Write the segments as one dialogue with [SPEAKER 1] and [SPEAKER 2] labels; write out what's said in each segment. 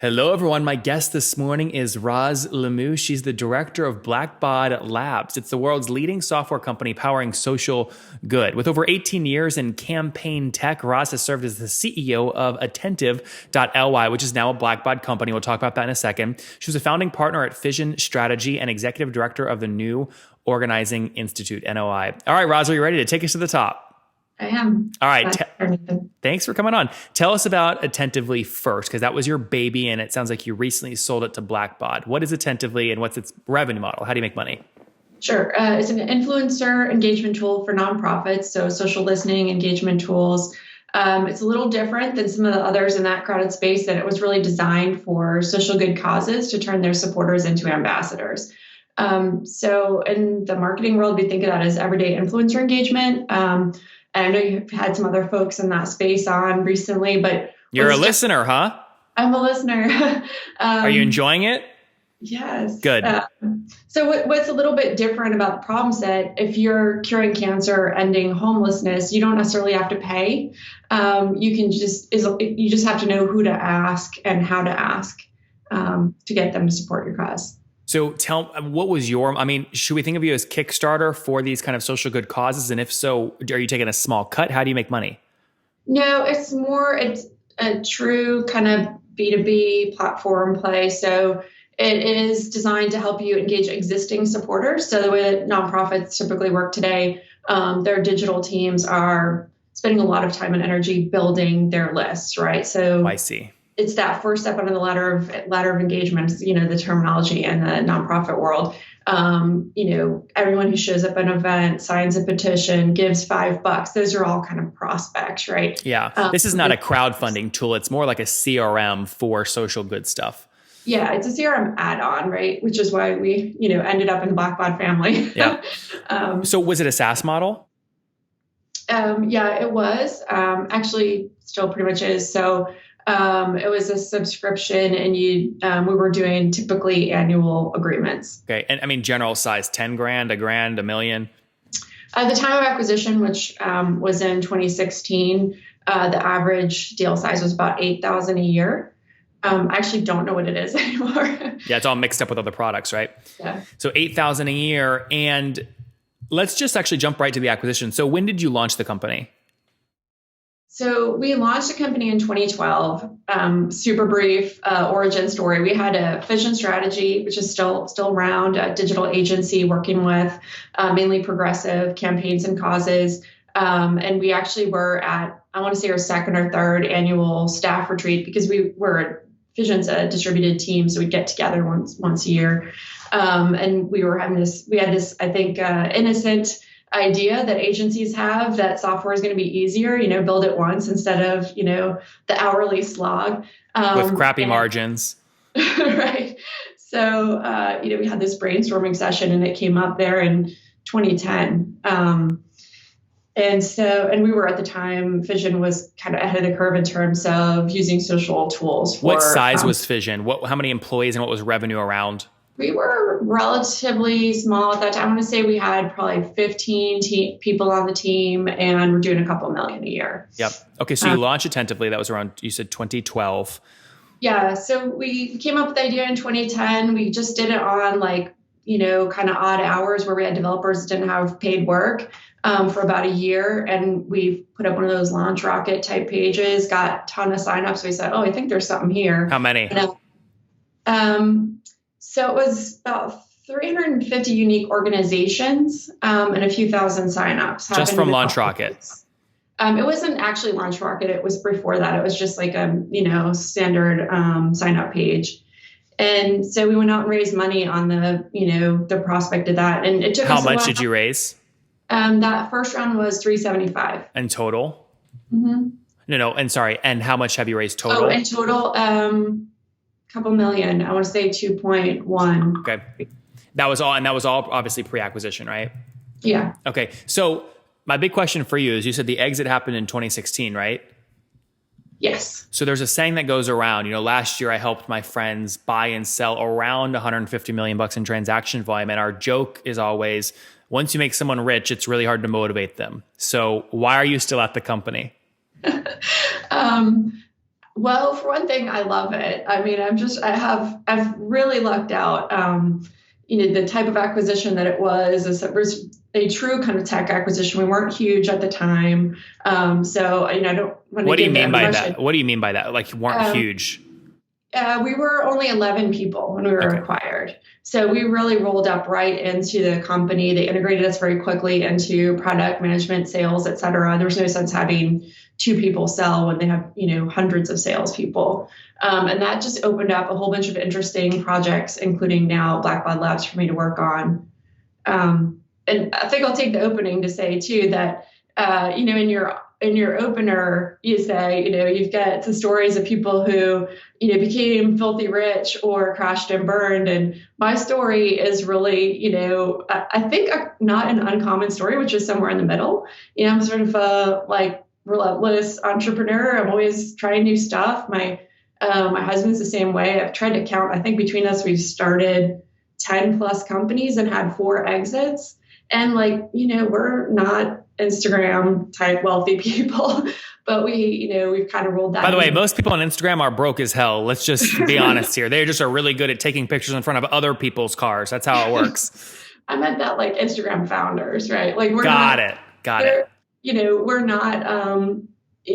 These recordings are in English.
[SPEAKER 1] Hello, everyone. My guest this morning is Roz Lemieux. She's the Director of Blackbaud Labs. It's the world's leading software company powering social good. With over 18 years in campaign tech, Roz has served as the CEO of Attentive.ly, which is now a Blackbaud company. We'll talk about that in a second. She was a founding partner at Fission Strategy and Executive Director of the New Organizing Institute, NOI. All right, Roz, are you ready to take us to the top?
[SPEAKER 2] I am.
[SPEAKER 1] All right. Thanks for coming on. Tell us about Attentively first, because that was your baby, and it sounds like you recently sold it to Blackbaud. What is Attentively, and what's its revenue model? How do you make money?
[SPEAKER 2] Sure. It's an influencer engagement tool for nonprofits, so social listening engagement tools. It's a little different than some of the others in that crowded space, that it was really designed for social good causes to turn their supporters into ambassadors. So in the marketing world, we think of that as everyday influencer engagement. And I know you've had some other folks in that space on recently, but
[SPEAKER 1] you're a listener, huh?
[SPEAKER 2] I'm a listener.
[SPEAKER 1] Are you enjoying it?
[SPEAKER 2] Yes.
[SPEAKER 1] Good.
[SPEAKER 2] So what's a little bit different about the problem set, if you're curing cancer, ending homelessness, you don't necessarily have to pay. You just have to know who to ask and how to ask to get them to support your cause.
[SPEAKER 1] So what was should we think of you as Kickstarter for these kind of social good causes? And if so, are you taking a small cut? How do you make money?
[SPEAKER 2] No, it's a true kind of B2B platform play. So it is designed to help you engage existing supporters. So the way that nonprofits typically work today, their digital teams are spending a lot of time and energy building their lists, right? So
[SPEAKER 1] I see. It's
[SPEAKER 2] that first step on the ladder of engagement, the terminology in the nonprofit world. Everyone who shows up at an event, signs a petition, gives $5. Those are all kind of prospects, right?
[SPEAKER 1] Yeah. This is not a crowdfunding tool. It's more like a CRM for social good stuff.
[SPEAKER 2] Yeah, it's a CRM add-on, right? Which is why we, ended up in the Blackbaud family.
[SPEAKER 1] Yeah. So was it a SaaS model?
[SPEAKER 2] Yeah, it was. Actually, still pretty much is. So it was a subscription, and we were doing typically annual agreements.
[SPEAKER 1] Okay. And general size, 10 grand, $1 grand, $1 million?
[SPEAKER 2] At the time of acquisition, which was in 2016, the average deal size was about $8,000 a year. I actually don't know what it is anymore.
[SPEAKER 1] Yeah, it's all mixed up with other products, right?
[SPEAKER 2] Yeah.
[SPEAKER 1] So $8,000 a year. And let's just actually jump right to the acquisition. So when did you launch the company?
[SPEAKER 2] So we launched the company in 2012. Super brief origin story. We had a Fission Strategy, which is still around, a digital agency working with mainly progressive campaigns and causes. And we actually were at, I want to say, our second or third annual staff retreat, because Fission's a distributed team, so we'd get together once a year. And we had this, I think, innocent idea that agencies have, that software is going to be easier, build it once instead of, the hourly slog.
[SPEAKER 1] With crappy margins.
[SPEAKER 2] Right. So, we had this brainstorming session, and it came up there in 2010. And we were, at the time, Fission was kind of ahead of the curve in terms of using social tools.
[SPEAKER 1] What size was Fission? How many employees, and what was revenue around?
[SPEAKER 2] We were relatively small at that time. I want to say we had probably 15 people on the team, and we're doing a couple million a year.
[SPEAKER 1] Yep. Okay. So you launched Attentively. That was around, you said 2012.
[SPEAKER 2] Yeah. So we came up with the idea in 2010. We just did it on kind of odd hours where we had developers that didn't have paid work for about a year. And we put up one of those launch rocket type pages, got a ton of signups. We said, I think there's something here.
[SPEAKER 1] How many?
[SPEAKER 2] So it was about 350 unique organizations and a few thousand signups.
[SPEAKER 1] Just from Launch Rocket?
[SPEAKER 2] It wasn't actually Launch Rocket. It was before that. It was just like a standard sign up page. And so we went out and raised money on the prospect of that. And it took
[SPEAKER 1] How much did you raise?
[SPEAKER 2] That first round was 375.
[SPEAKER 1] And total?
[SPEAKER 2] Mm-hmm.
[SPEAKER 1] No. And sorry. And how much have you raised total?
[SPEAKER 2] In total, couple million. I want to say 2.1.
[SPEAKER 1] Okay. That was all obviously pre-acquisition, right?
[SPEAKER 2] Yeah.
[SPEAKER 1] Okay. So my big question for you is, you said the exit happened in 2016, right?
[SPEAKER 2] Yes.
[SPEAKER 1] So there's a saying that goes around, last year I helped my friends buy and sell around 150 million bucks in transaction volume. And our joke is always, once you make someone rich, it's really hard to motivate them. So why are you still at the company?
[SPEAKER 2] Well, for one thing, I love it. I mean, I've really lucked out. The type of acquisition that it was a true kind of tech acquisition. We weren't huge at the time. So, I don't want to
[SPEAKER 1] What do you
[SPEAKER 2] give the
[SPEAKER 1] mean by
[SPEAKER 2] impression.
[SPEAKER 1] that? What do you mean by that? Like you weren't huge?
[SPEAKER 2] We were only 11 people when we were acquired. So we really rolled up right into the company. They integrated us very quickly into product management, sales, et cetera. There was no sense having two people sell when they have, hundreds of salespeople. And that just opened up a whole bunch of interesting projects, including now Blackbaud Labs for me to work on. And I think I'll take the opening to say too that, in your opener, you say, you've got some stories of people who, became filthy rich or crashed and burned. And my story is really, I think not an uncommon story, which is somewhere in the middle. I'm sort of a relentless entrepreneur. I'm always trying new stuff. My husband's the same way. I've tried to count. I think between us, we've started 10 plus companies and had 4 exits. And we're not Instagram type wealthy people, but we've kind of rolled that.
[SPEAKER 1] By the way, most people on Instagram are broke as hell. Let's just be honest here. They just are really good at taking pictures in front of other people's cars. That's how it works.
[SPEAKER 2] I meant that Instagram founders, right?
[SPEAKER 1] Got it.
[SPEAKER 2] We're not,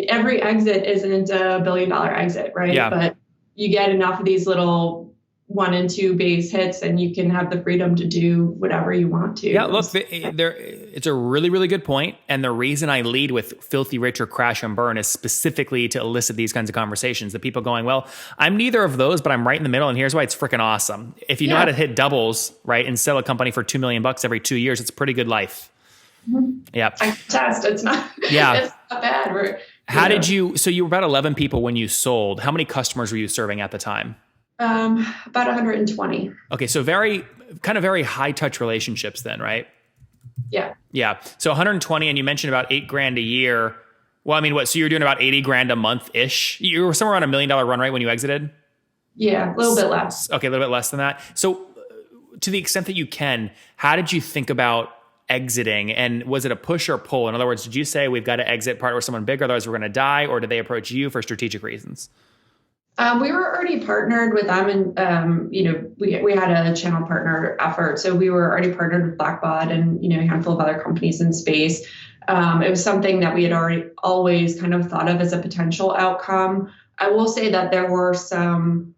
[SPEAKER 2] every exit isn't a $1 billion exit, right?
[SPEAKER 1] Yeah.
[SPEAKER 2] But you get enough of these little 1 and 2 base hits and you can have the freedom to do whatever you want to.
[SPEAKER 1] Yeah, look, it's a really, really good point. And the reason I lead with filthy rich or crash and burn is specifically to elicit these kinds of conversations. The people going, well, I'm neither of those, but I'm right in the middle. And here's why it's freaking awesome. If you know how to hit doubles, right, and sell a company for $2 million every 2 years, it's a pretty good life.
[SPEAKER 2] Mm-hmm.
[SPEAKER 1] Yeah.
[SPEAKER 2] I test. It's not bad.
[SPEAKER 1] So you were about 11 people when you sold. How many customers were you serving at the time?
[SPEAKER 2] About 120.
[SPEAKER 1] Okay. So very high touch relationships then, right?
[SPEAKER 2] Yeah.
[SPEAKER 1] Yeah. So 120, and you mentioned about $8,000 a year. Well, I mean, so you were doing about $80,000 a month ish. You were somewhere around $1 million run rate when you exited?
[SPEAKER 2] Yeah. A little bit less.
[SPEAKER 1] Okay. A little bit less than that. So to the extent that you can, how did you think about exiting, and was it a push or pull? In other words, did you say we've got to exit, partner with someone bigger, otherwise we're going to die, or did they approach you for strategic reasons?
[SPEAKER 2] We were already partnered with them, and we had a channel partner effort, so we were already partnered with Blackbaud and a handful of other companies in space. It was something that we had always kind of thought of as a potential outcome. I will say that there were some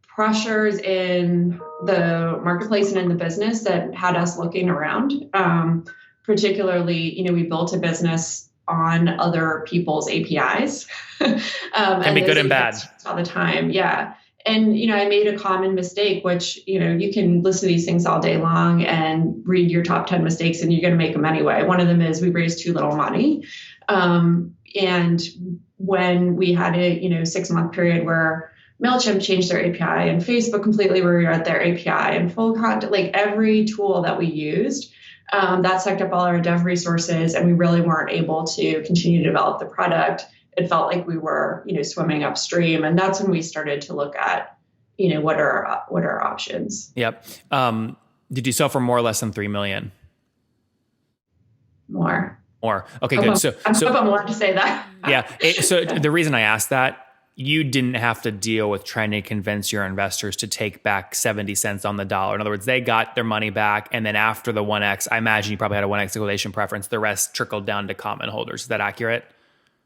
[SPEAKER 2] pressures in the marketplace and in the business that had us looking around. Particularly, we built a business on other people's APIs.
[SPEAKER 1] Can be good and bad
[SPEAKER 2] all the time. Yeah. And, I made a common mistake, which, you can listen to these things all day long and read your top 10 mistakes and you're going to make them anyway. One of them is we raised too little money. And when we had a, 6-month period where MailChimp changed their API and Facebook completely rewrote their API and full content, every tool that we used, that sucked up all our dev resources, and we really weren't able to continue to develop the product. It felt like we were, swimming upstream, and that's when we started to look at, what are our options.
[SPEAKER 1] Yep. Did you sell for more or less than $3 million?
[SPEAKER 2] More.
[SPEAKER 1] Okay, good. So
[SPEAKER 2] I hope I'm allowed to say that.
[SPEAKER 1] Yeah. So the reason I asked that, you didn't have to deal with trying to convince your investors to take back 70 cents on the dollar. In other words, they got their money back. And then after the 1X, I imagine you probably had a 1X liquidation preference. The rest trickled down to common holders. Is that accurate?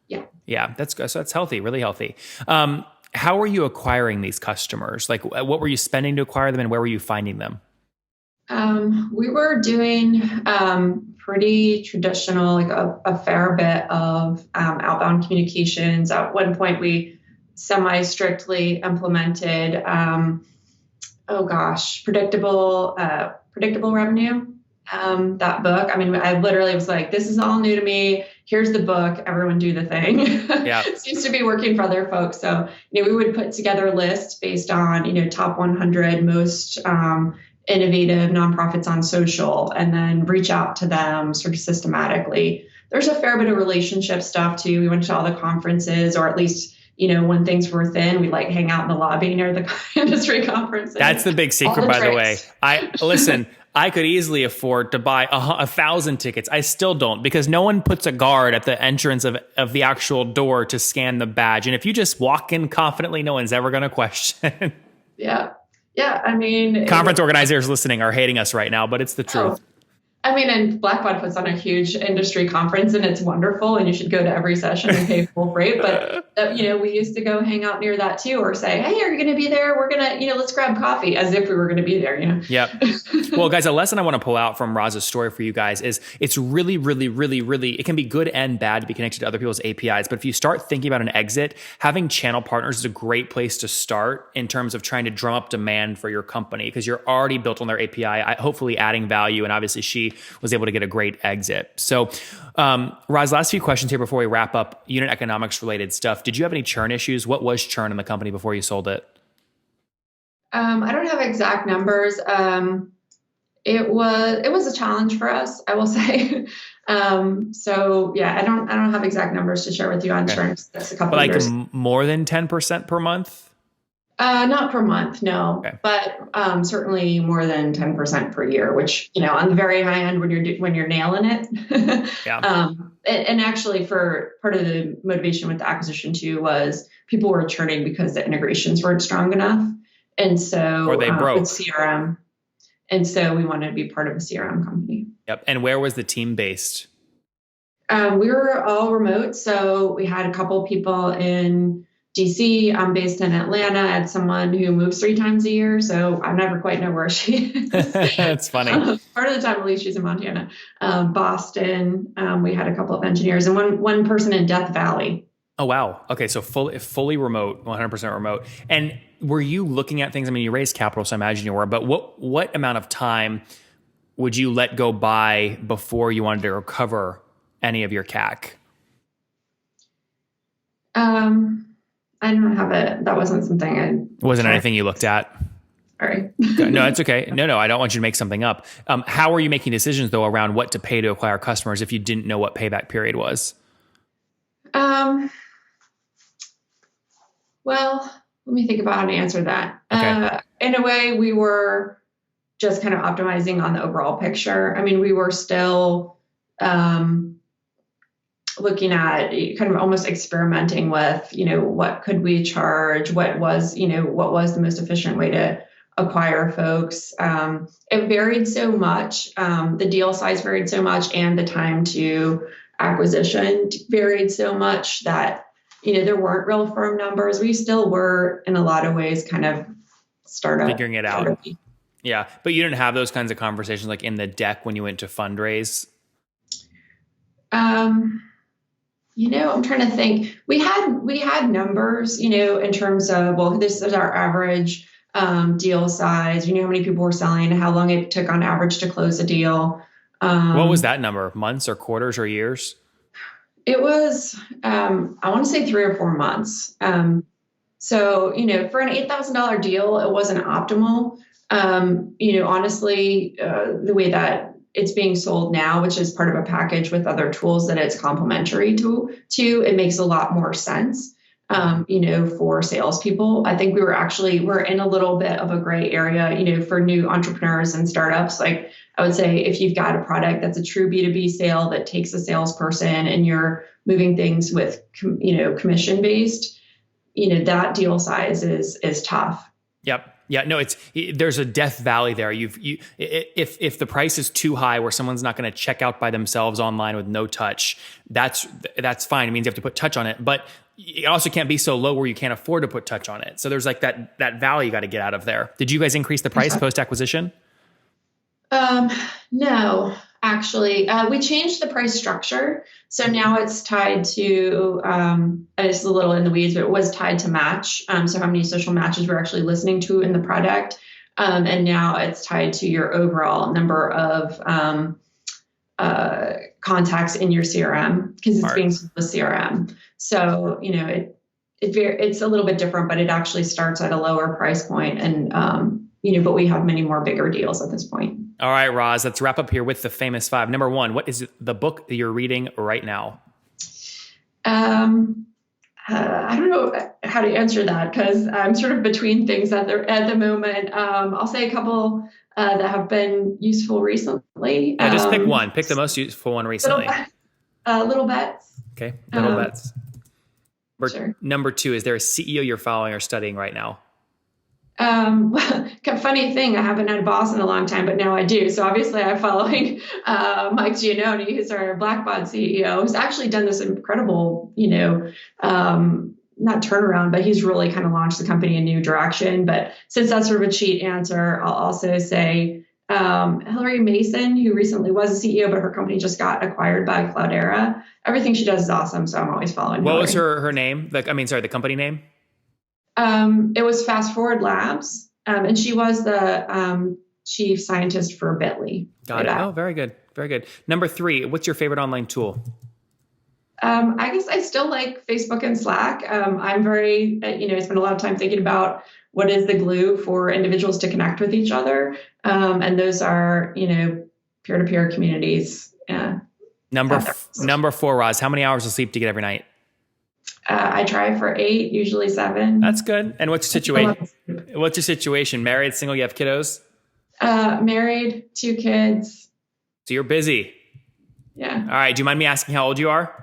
[SPEAKER 2] Yeah.
[SPEAKER 1] Yeah. So that's healthy, really healthy. How are you acquiring these customers? What were you spending to acquire them, and where were you finding them?
[SPEAKER 2] We were doing pretty traditional, a fair bit of outbound communications. At one point, we semi-strictly implemented, predictable revenue. That book. I mean, I literally was like, this is all new to me. Here's the book. Everyone do the thing.
[SPEAKER 1] Yeah.
[SPEAKER 2] Seems to be working for other folks. So, we would put together lists based on, top 100 most innovative nonprofits on social, and then reach out to them sort of systematically. There's a fair bit of relationship stuff too. We went to all the conferences, or at least, when things were thin, we'd like hang out in the lobby near the industry conference.
[SPEAKER 1] That's the big secret, by the way. I could easily afford to buy 1,000 tickets. I still don't, because no one puts a guard at the entrance of the actual door to scan the badge. And if you just walk in confidently, no one's ever going to question.
[SPEAKER 2] Yeah. Yeah. I mean,
[SPEAKER 1] conference organizers listening are hating us right now, but it's the truth.
[SPEAKER 2] And Blackbaud puts on a huge industry conference, and it's wonderful, and you should go to every session and pay full freight. But, we used to go hang out near that too, or say, hey, are you going to be there? We're going to, let's grab coffee, as if we were going to be there,
[SPEAKER 1] Yep. Well, guys, a lesson I want to pull out from Roz's story for you guys is it's really, really, really, really, it can be good and bad to be connected to other people's APIs. But if you start thinking about an exit, having channel partners is a great place to start in terms of trying to drum up demand for your company, because you're already built on their API, hopefully adding value. And obviously she was able to get a great exit. So, Roz, last few questions here before we wrap up unit economics related stuff. Did you have any churn issues? What was churn in the company before you sold it?
[SPEAKER 2] I don't have exact numbers. It was a challenge for us, I will say. So yeah, I don't have exact numbers to share with you on churn. That's a couple of years.
[SPEAKER 1] More than 10% per month?
[SPEAKER 2] Not per month, no, but certainly more than 10% per year, which, on the very high end when you're nailing it. Yeah. And actually, for part of the motivation with the acquisition too was people were churning because the integrations weren't strong enough, and so
[SPEAKER 1] or they broke
[SPEAKER 2] with CRM, and so we wanted to be part of a CRM company.
[SPEAKER 1] Yep. And where was the team based?
[SPEAKER 2] We were all remote, so we had a couple people in DC. I'm based in Atlanta. I had someone who moves 3 times a year, so I never quite know where she is.
[SPEAKER 1] That's funny.
[SPEAKER 2] Part of the time, at least, she's in Montana. Boston, we had a couple of engineers, and one person in Death Valley.
[SPEAKER 1] Oh, wow. Okay, so fully remote, 100% remote. And were you looking at things? I mean, you raised capital, so I imagine you were, but what amount of time would you let go by before you wanted to recover any of your CAC?
[SPEAKER 2] I don't have it. That wasn't something
[SPEAKER 1] wasn't anything you looked at.
[SPEAKER 2] Sorry.
[SPEAKER 1] No, it's okay. No, I don't want you to make something up. How are you making decisions though around what to pay to acquire customers if you didn't know what payback period was?
[SPEAKER 2] Well, let me think about how to answer that.
[SPEAKER 1] Okay.
[SPEAKER 2] In a way, we were just kind of optimizing on the overall picture. I mean, we were still looking at kind of almost experimenting with, what could we charge? What was the most efficient way to acquire folks? It varied so much. The deal size varied so much, and the time to acquisition varied so much that, there weren't real firm numbers. We still were, in a lot of ways, kind of startup
[SPEAKER 1] figuring it out. Yeah. But you didn't have those kinds of conversations like in the deck when you went to fundraise?
[SPEAKER 2] I'm trying to think. We had numbers, in terms of, well, this is our average deal size. How many people were selling, how long it took on average to close a deal.
[SPEAKER 1] What was that number? Months or quarters or years?
[SPEAKER 2] It was, I want to say 3 or 4 months. So, for an $8,000 deal, it wasn't optimal. Honestly, the way that it's being sold now, which is part of a package with other tools that it's complementary to, it makes a lot more sense, for salespeople. I think we're in a little bit of a gray area, for new entrepreneurs and startups. Like I would say, if you've got a product that's a true B2B sale that takes a salesperson and you're moving things with, commission based, that deal size is tough.
[SPEAKER 1] Yep. Yeah, no, there's a death valley there. If the price is too high where someone's not going to check out by themselves online with no touch, that's fine. It means you have to put touch on it, but it also can't be so low where you can't afford to put touch on it. So there's like that valley you got to get out of there. Did you guys increase the price post acquisition?
[SPEAKER 2] No, actually, we changed the price structure. So now it's tied to, it's a little in the weeds, but it was tied to match. So how many social matches we're actually listening to in the product. And now it's tied to your overall number of contacts in your CRM, because it's being sold with CRM. So, it's a little bit different, but it actually starts at a lower price point. And, but we have many more bigger deals at this point.
[SPEAKER 1] All right, Roz, let's wrap up here with the famous 5. Number 1, what is the book that you're reading right now?
[SPEAKER 2] I don't know how to answer that because I'm sort of between things at the moment. I'll say a couple that have been useful recently.
[SPEAKER 1] Yeah, just pick one. Pick the most useful one
[SPEAKER 2] Little,
[SPEAKER 1] recently.
[SPEAKER 2] little bets.
[SPEAKER 1] Okay, little bets.
[SPEAKER 2] Sure.
[SPEAKER 1] Number 2, is there a CEO you're following or studying right now?
[SPEAKER 2] Well, funny thing, I haven't had a boss in a long time, but now I do. So obviously I'm following Mike Giannone, who's our Blackbaud CEO, who's actually done this incredible, not turnaround, but he's really kind of launched the company in a new direction. But since that's sort of a cheat answer, I'll also say Hillary Mason, who recently was a CEO, but her company just got acquired by Cloudera. Everything she does is awesome, so I'm always following
[SPEAKER 1] What
[SPEAKER 2] Hillary.
[SPEAKER 1] was her name? The company name?
[SPEAKER 2] It was Fast Forward Labs, and she was the chief scientist for Bitly.
[SPEAKER 1] Got it. Oh, very good. Very good. Number 3, what's your favorite online tool?
[SPEAKER 2] I guess I still like Facebook and Slack. I'm very, I spend a lot of time thinking about what is the glue for individuals to connect with each other. And those are, peer-to-peer communities.
[SPEAKER 1] Number 4, Roz, how many hours of sleep do you get every night?
[SPEAKER 2] I try for 8, usually 7.
[SPEAKER 1] That's good. And what's your situation? What's your situation? Married, single, you have kiddos?
[SPEAKER 2] Married, 2 kids.
[SPEAKER 1] So you're busy.
[SPEAKER 2] Yeah.
[SPEAKER 1] All right. Do you mind me asking how old you are?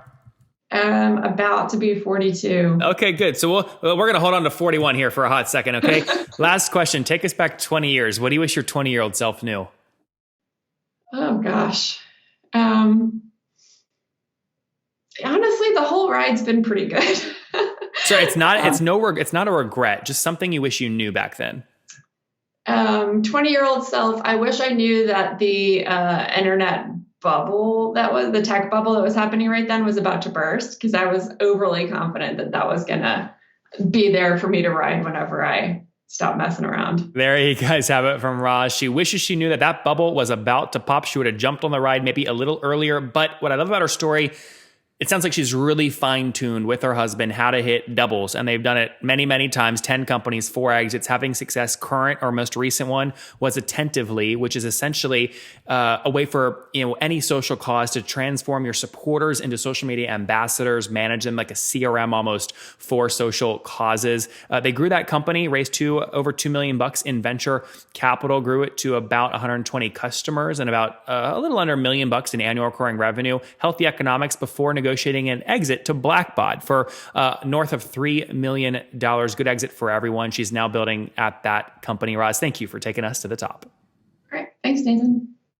[SPEAKER 2] About to be 42.
[SPEAKER 1] Okay, good. So we're going to hold on to 41 here for a hot second. Okay. Last question. Take us back 20 years. What do you wish your 20-year-old self knew?
[SPEAKER 2] Oh gosh. Honestly, the whole ride's been pretty good.
[SPEAKER 1] So it's not a regret, just something you wish you knew back then.
[SPEAKER 2] 20-year-old self, I wish I knew that the internet bubble, that was the tech bubble that was happening right then, was about to burst, because I was overly confident that was going to be there for me to ride whenever I stop messing around.
[SPEAKER 1] There you guys have it from Roz. She wishes she knew that bubble was about to pop. She would have jumped on the ride maybe a little earlier. But what I love about her story, it sounds like she's really fine-tuned with her husband how to hit doubles, and they've done it many, many times. 10 companies, 4 exits, having success. Current or most recent one was Attentively, which is essentially a way for any social cause to transform your supporters into social media ambassadors, manage them like a CRM almost for social causes. They grew that company, raised over $2 million in venture capital, grew it to about 120 customers and about a little under $1 million in annual recurring revenue. Healthy economics before negotiating an exit to Blackbaud for north of $3 million. Good exit for everyone. She's now building at that company. Roz, thank you for taking us to the top.
[SPEAKER 2] All right. Thanks, Nathan.